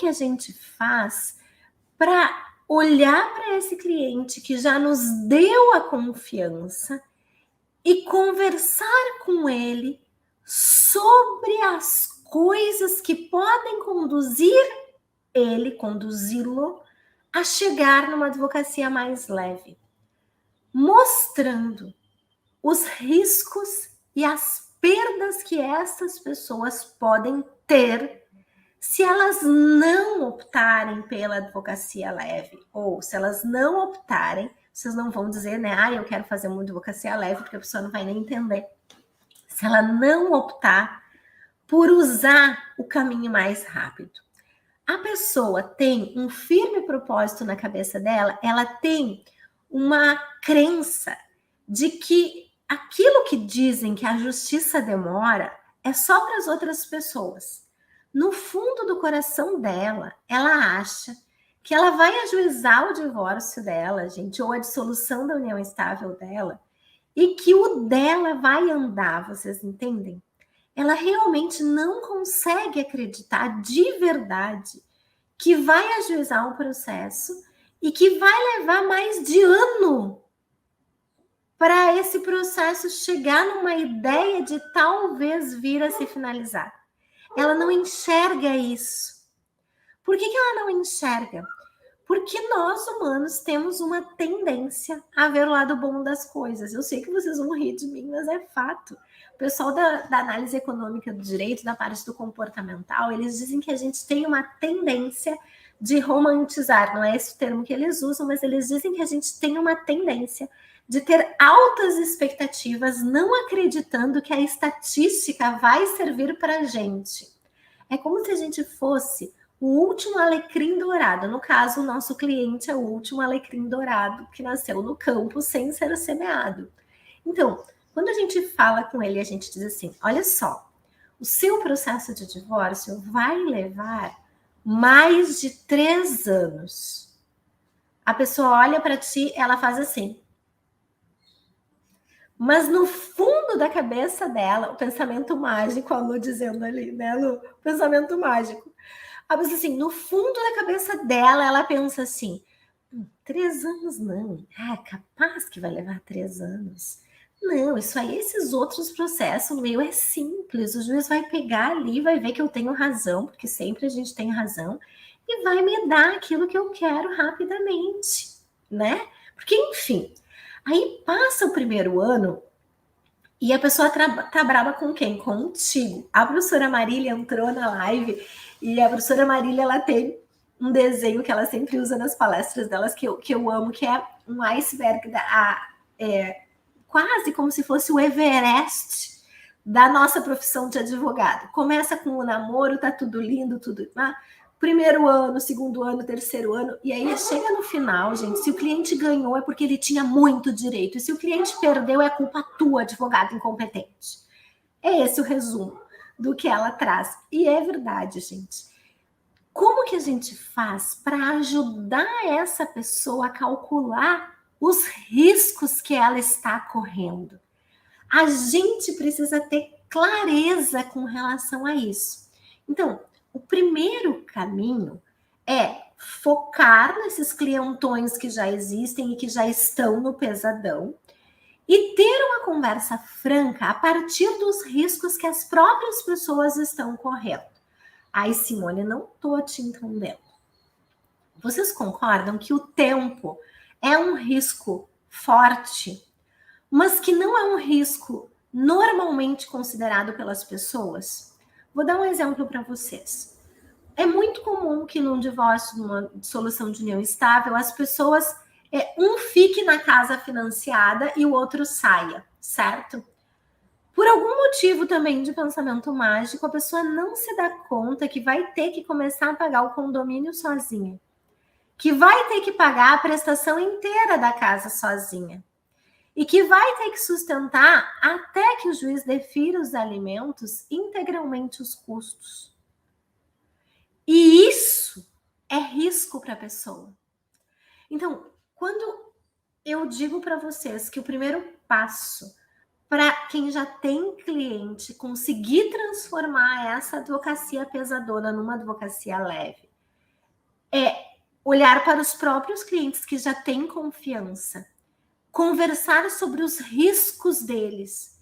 que a gente faz para olhar para esse cliente que já nos deu a confiança e conversar com ele sobre as coisas que podem conduzi-lo a chegar numa advocacia mais leve, mostrando os riscos e as perdas que essas pessoas podem ter se elas não optarem pela advocacia leve, ou se elas não optarem, vocês não vão dizer, né, eu quero fazer uma advocacia leve, porque a pessoa não vai nem entender. Se ela não optar por usar o caminho mais rápido. A pessoa tem um firme propósito na cabeça dela, ela tem uma crença de que aquilo que dizem que a justiça demora é só para as outras pessoas. No fundo do coração dela, ela acha que ela vai ajuizar o divórcio dela, gente, ou a dissolução da união estável dela, e que o dela vai andar, vocês entendem? Ela realmente não consegue acreditar de verdade que vai ajuizar um processo e que vai levar mais de ano para esse processo chegar numa ideia de talvez vir a se finalizar. Ela não enxerga isso. Por que ela não enxerga? Porque nós, humanos, temos uma tendência a ver o lado bom das coisas. Eu sei que vocês vão rir de mim, mas é fato. O pessoal da análise econômica do direito, da parte do comportamental, eles dizem que a gente tem uma tendência de romantizar. Não é esse o termo que eles usam, mas eles dizem que a gente tem uma tendência de ter altas expectativas, não acreditando que a estatística vai servir para a gente. É como se a gente fosse o último alecrim dourado. No caso, o nosso cliente é o último alecrim dourado que nasceu no campo sem ser semeado. Então, quando a gente fala com ele, a gente diz assim, olha só, o seu processo de divórcio vai levar mais de 3 anos. A pessoa olha para ti, ela faz assim. Mas no fundo da cabeça dela, o pensamento mágico, a Lu dizendo ali, né, Lu? O pensamento mágico. A pessoa assim, no fundo da cabeça dela, ela pensa assim, 3 anos não, capaz que vai levar 3 anos. Não, isso aí, esses outros processos no meio é simples, o juiz vai pegar ali, vai ver que eu tenho razão, porque sempre a gente tem razão, e vai me dar aquilo que eu quero rapidamente, né? Porque, enfim, aí passa o primeiro ano e a pessoa tá brava com quem? Contigo. A professora Marília entrou na live e a professora Marília, ela tem um desenho que ela sempre usa nas palestras delas, que eu amo, que é um iceberg, quase como se fosse o Everest da nossa profissão de advogado. Começa com o namoro, tá tudo lindo, tudo... Primeiro ano, segundo ano, terceiro ano, e aí chega no final, gente, se o cliente ganhou é porque ele tinha muito direito, e se o cliente perdeu é culpa tua, advogado incompetente. É esse o resumo do que ela traz. E é verdade, gente. Como que a gente faz para ajudar essa pessoa a calcular os riscos que ela está correndo? A gente precisa ter clareza com relação a isso. Então, o primeiro caminho é focar nesses clientões que já existem e que já estão no pesadão e ter uma conversa franca a partir dos riscos que as próprias pessoas estão correndo. Ai, Simone, não estou te entendendo. Vocês concordam que o tempo é um risco forte, mas que não é um risco normalmente considerado pelas pessoas? Vou dar um exemplo para vocês. É muito comum que num divórcio, numa dissolução de união estável, as pessoas, um fique na casa financiada e o outro saia, certo? Por algum motivo também de pensamento mágico, a pessoa não se dá conta que vai ter que começar a pagar o condomínio sozinha, que vai ter que pagar a prestação inteira da casa sozinha, e que vai ter que sustentar até que o juiz defira os alimentos integralmente os custos. E isso é risco para a pessoa. Então, quando eu digo para vocês que o primeiro passo para quem já tem cliente conseguir transformar essa advocacia pesadona numa advocacia leve olhar para os próprios clientes que já têm confiança, conversar sobre os riscos deles,